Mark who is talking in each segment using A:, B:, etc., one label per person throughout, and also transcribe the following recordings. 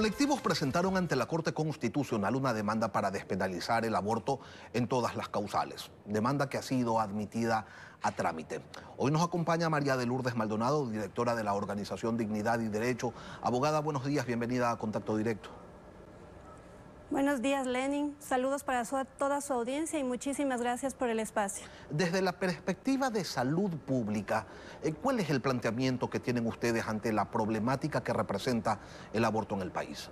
A: Colectivos presentaron ante la Corte Constitucional una demanda para despenalizar el aborto en todas las causales, demanda que ha sido admitida a trámite. Hoy nos acompaña María de Lourdes Maldonado, directora de la organización Dignidad y Derecho. Abogada, buenos días, bienvenida a Contacto Directo.
B: Buenos días, Lenin. Saludos para toda su audiencia y muchísimas gracias por el espacio.
A: Desde la perspectiva de salud pública, ¿cuál es el planteamiento que tienen ustedes ante la problemática que representa el aborto en el país?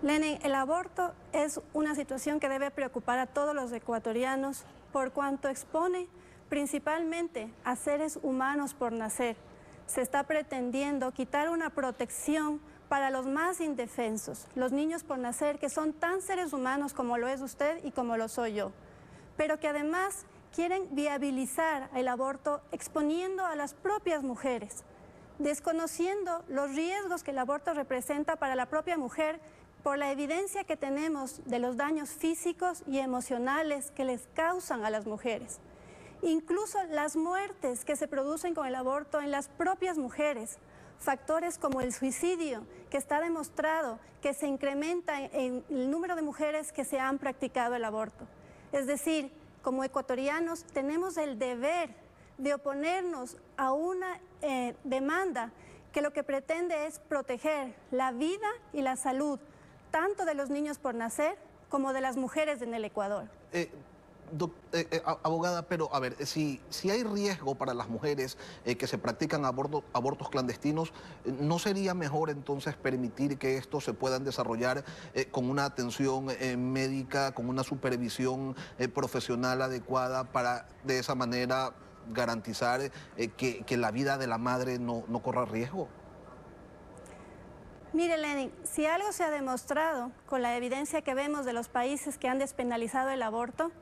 B: Lenin, el aborto es una situación que debe preocupar a todos los ecuatorianos por cuanto expone principalmente a seres humanos por nacer. Se está pretendiendo quitar una protección para los más indefensos, los niños por nacer, que son tan seres humanos como lo es usted y como lo soy yo, pero que además quieren viabilizar el aborto exponiendo a las propias mujeres, desconociendo los riesgos que el aborto representa para la propia mujer por la evidencia que tenemos de los daños físicos y emocionales que les causan a las mujeres. Incluso las muertes que se producen con el aborto en las propias mujeres, factores como el suicidio, que está demostrado que se incrementa en el número de mujeres que se han practicado el aborto. Es decir, como ecuatorianos tenemos el deber de oponernos a una demanda que lo que pretende es proteger la vida y la salud, tanto de los niños por nacer como de las mujeres en el Ecuador.
A: Abogada, pero a ver, si hay riesgo para las mujeres que se practican abortos clandestinos, ¿no sería mejor entonces permitir que estos se puedan desarrollar con una atención médica, con una supervisión profesional adecuada para de esa manera garantizar que la vida de la madre no corra riesgo?
B: Mire, Lenin, si algo se ha demostrado con la evidencia que vemos de los países que han despenalizado el aborto,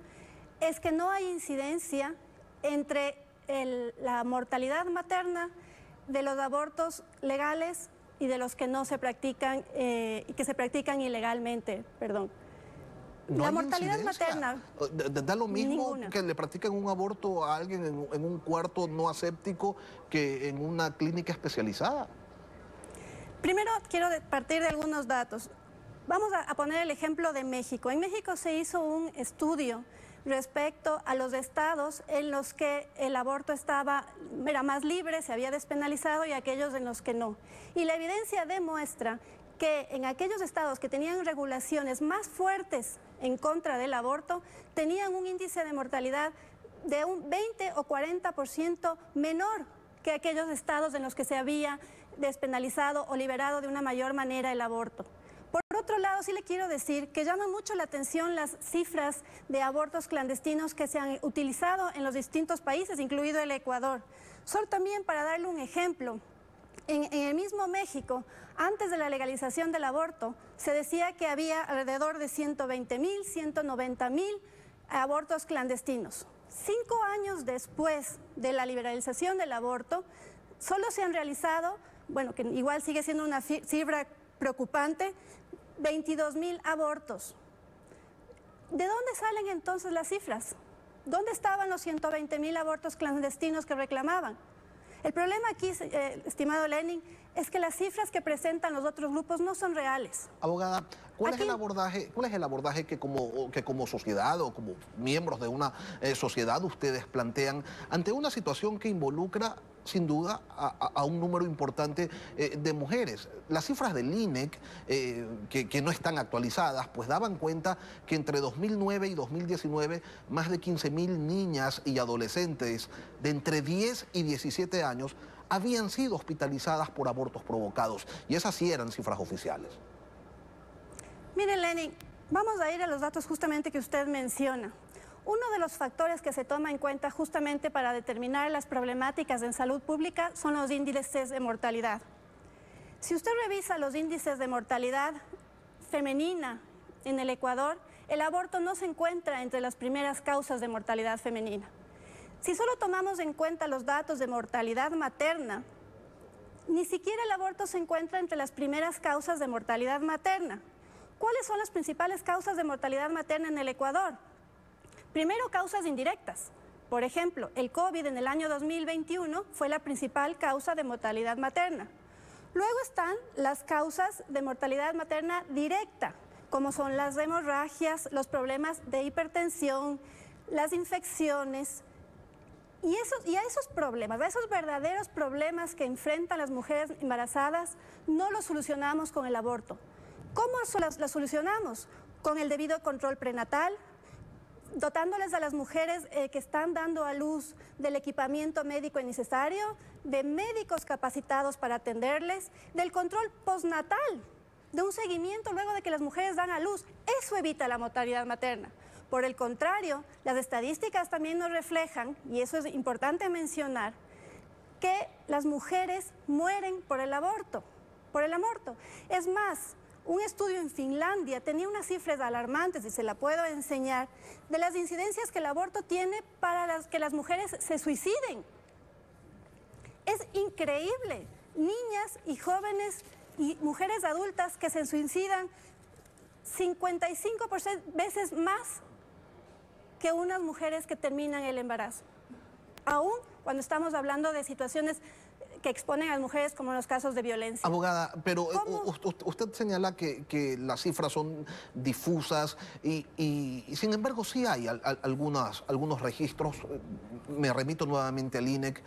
B: es que no hay incidencia entre la mortalidad materna de los abortos legales y de los que no se practican y que se practican ilegalmente, perdón.
A: No
B: la
A: hay
B: mortalidad materna.
A: Da lo mismo
B: ninguna.
A: Que le practiquen un aborto a alguien en un cuarto no aséptico que en una clínica especializada.
B: Primero quiero partir de algunos datos. Vamos a poner el ejemplo de México. En México se hizo un estudio respecto a los estados en los que el aborto era más libre, se había despenalizado, y aquellos en los que no. Y la evidencia demuestra que en aquellos estados que tenían regulaciones más fuertes en contra del aborto, tenían un índice de mortalidad de un 20 o 40% menor que aquellos estados en los que se había despenalizado o liberado de una mayor manera el aborto. Por otro lado, sí le quiero decir que llama mucho la atención las cifras de abortos clandestinos que se han utilizado en los distintos países, incluido el Ecuador. Solo también para darle un ejemplo, en el mismo México, antes de la legalización del aborto, se decía que había alrededor de 120,000, 190,000 abortos clandestinos. 5 años después de la liberalización del aborto, solo se han realizado, bueno, que igual sigue siendo una cifra preocupante, 22,000 abortos. ¿De dónde salen entonces las cifras? ¿Dónde estaban los 120,000 abortos clandestinos que reclamaban? El problema aquí, estimado Lenin, es que las cifras que presentan los otros grupos no son reales.
A: Abogada, ¿cuál es el abordaje que como sociedad o como miembros de una sociedad ustedes plantean ante una situación que involucra sin duda a un número importante de mujeres? Las cifras del INEC, que no están actualizadas, pues daban cuenta que entre 2009 y 2019 más de 15,000 niñas y adolescentes de entre 10 y 17 años habían sido hospitalizadas por abortos provocados, y esas sí eran cifras oficiales.
B: Mire, Lenin, vamos a ir a los datos justamente que usted menciona. Uno de los factores que se toma en cuenta justamente para determinar las problemáticas en salud pública son los índices de mortalidad. Si usted revisa los índices de mortalidad femenina en el Ecuador, el aborto no se encuentra entre las primeras causas de mortalidad femenina. Si solo tomamos en cuenta los datos de mortalidad materna, ni siquiera el aborto se encuentra entre las primeras causas de mortalidad materna. ¿Cuáles son las principales causas de mortalidad materna en el Ecuador? Primero, causas indirectas. Por ejemplo, el COVID en el año 2021 fue la principal causa de mortalidad materna. Luego están las causas de mortalidad materna directa, como son las hemorragias, los problemas de hipertensión, las infecciones. Y a esos problemas, a esos verdaderos problemas que enfrentan las mujeres embarazadas, no los solucionamos con el aborto. ¿Cómo las solucionamos? Con el debido control prenatal, dotándoles a las mujeres que están dando a luz del equipamiento médico necesario, de médicos capacitados para atenderles, del control postnatal, de un seguimiento luego de que las mujeres dan a luz. Eso evita la mortalidad materna. Por el contrario, las estadísticas también nos reflejan, y eso es importante mencionar, que las mujeres mueren por el aborto. Es más, un estudio en Finlandia tenía unas cifras alarmantes, y se la puedo enseñar, de las incidencias que el aborto tiene para que las mujeres se suiciden. Es increíble. Niñas y jóvenes y mujeres adultas que se suicidan 55 veces más que unas mujeres que terminan el embarazo. Aún cuando estamos hablando de situaciones que exponen a las mujeres como en los casos de violencia.
A: Abogada, pero usted señala que las cifras son difusas y sin embargo sí hay algunos registros. Me remito nuevamente al INEC,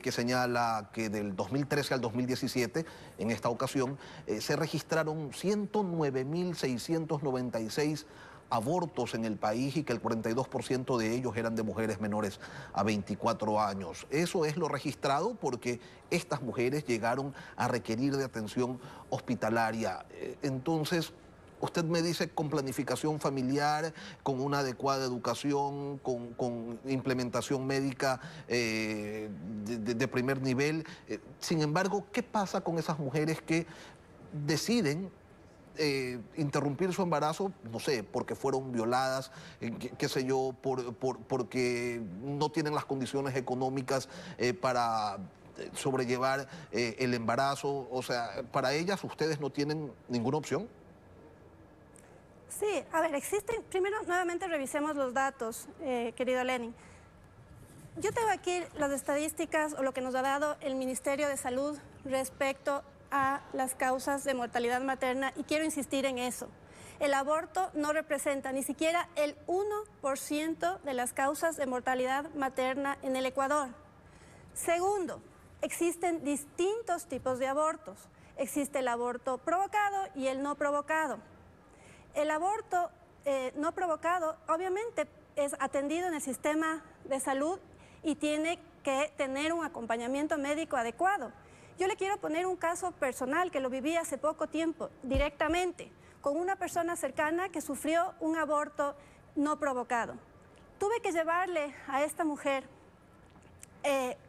A: que señala que del 2013 al 2017, en esta ocasión, se registraron 109.696 abortos en el país y que el 42% de ellos eran de mujeres menores a 24 años. Eso es lo registrado porque estas mujeres llegaron a requerir de atención hospitalaria. Entonces, usted me dice con planificación familiar, con una adecuada educación, con implementación médica de primer nivel. Sin embargo, ¿qué pasa con esas mujeres que deciden interrumpir su embarazo, no sé, porque fueron violadas, qué sé yo, porque no tienen las condiciones económicas para sobrellevar el embarazo? O sea, para ellas ustedes no tienen ninguna opción.
B: Sí, a ver, existen, primero nuevamente revisemos los datos, querido Lenin. Yo tengo aquí las estadísticas o lo que nos ha dado el Ministerio de Salud respecto a las causas de mortalidad materna y quiero insistir en eso. El aborto no representa ni siquiera el 1% de las causas de mortalidad materna en el Ecuador. Segundo, existen distintos tipos de abortos. Existe el aborto provocado y el no provocado. El aborto no provocado obviamente es atendido en el sistema de salud y tiene que tener un acompañamiento médico adecuado. Yo le quiero poner un caso personal que lo viví hace poco tiempo, directamente, con una persona cercana que sufrió un aborto no provocado. Tuve que llevarle a esta mujer,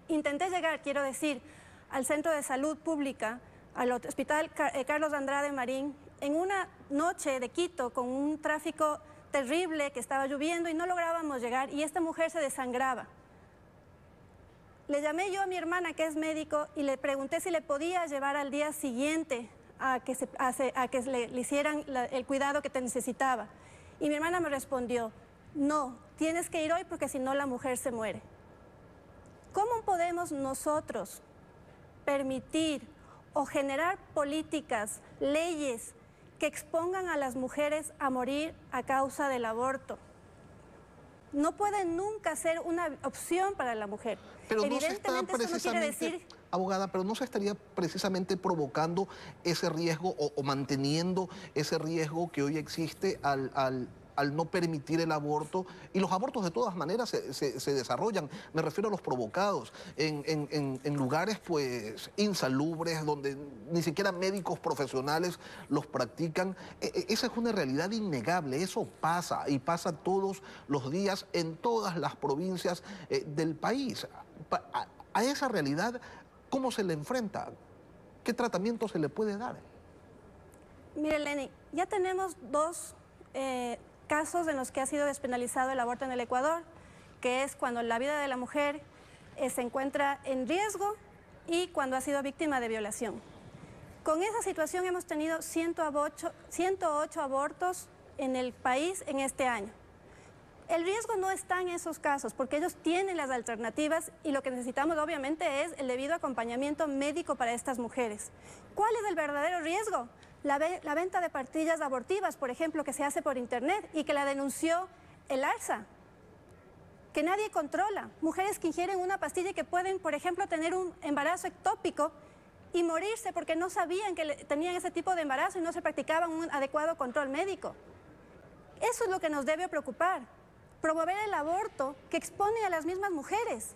B: intenté llegar, quiero decir, al centro de salud pública, al Hospital Carlos Andrade Marín, en una noche de Quito con un tráfico terrible que estaba lloviendo y no lográbamos llegar y esta mujer se desangraba. Le llamé yo a mi hermana, que es médico, y le pregunté si le podía llevar al día siguiente a que le hicieran el cuidado que te necesitaba. Y mi hermana me respondió, no, tienes que ir hoy porque si no la mujer se muere. ¿Cómo podemos nosotros permitir o generar políticas, leyes que expongan a las mujeres a morir a causa del aborto? No puede nunca ser una opción para la mujer.
A: Pero
B: evidentemente eso no quiere decir...
A: Abogada, pero no se estaría precisamente provocando ese riesgo o manteniendo ese riesgo que hoy existe al no permitir el aborto, y los abortos de todas maneras se desarrollan, me refiero a los provocados, en lugares pues insalubres, donde ni siquiera médicos profesionales los practican. Esa es una realidad innegable, eso pasa y pasa todos los días en todas las provincias del país. A esa realidad, ¿cómo se le enfrenta? ¿Qué tratamiento se le puede dar?
B: Mire, Lenny, ya tenemos dos casos en los que ha sido despenalizado el aborto en el Ecuador, que es cuando la vida de la mujer se encuentra en riesgo y cuando ha sido víctima de violación. Con esa situación hemos tenido 108 abortos en el país en este año. el riesgo no está en esos casos, porque ellos tienen las alternativas y lo que necesitamos obviamente es el debido acompañamiento médico para estas mujeres. ¿Cuál es el verdadero riesgo? La venta de pastillas abortivas, por ejemplo, que se hace por internet y que la denunció el ARSA, que nadie controla. Mujeres que ingieren una pastilla y que pueden, por ejemplo, tener un embarazo ectópico y morirse porque no sabían que tenían ese tipo de embarazo y no se practicaba un adecuado control médico. Eso es lo que nos debe preocupar. Promover el aborto que expone a las mismas mujeres,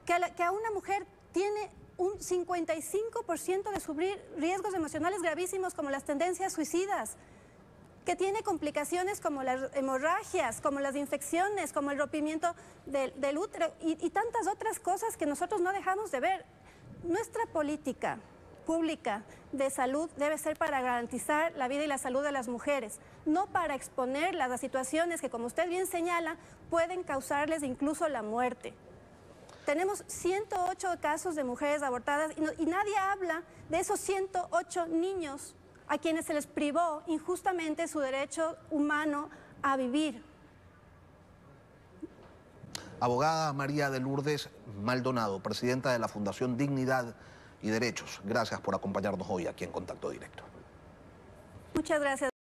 B: que a una mujer tiene un 55% de sufrir riesgos emocionales gravísimos como las tendencias suicidas, que tiene complicaciones como las hemorragias, como las infecciones, como el rompimiento del útero y tantas otras cosas que nosotros no dejamos de ver. Nuestra política pública de salud debe ser para garantizar la vida y la salud de las mujeres, no para exponerlas a situaciones que, como usted bien señala, pueden causarles incluso la muerte. Tenemos 108 casos de mujeres abortadas y nadie habla de esos 108 niños a quienes se les privó injustamente su derecho humano a vivir.
A: Abogada María de Lourdes Maldonado, presidenta de la Fundación Dignidad y Derechos. Gracias por acompañarnos hoy aquí en Contacto Directo.
B: Muchas gracias.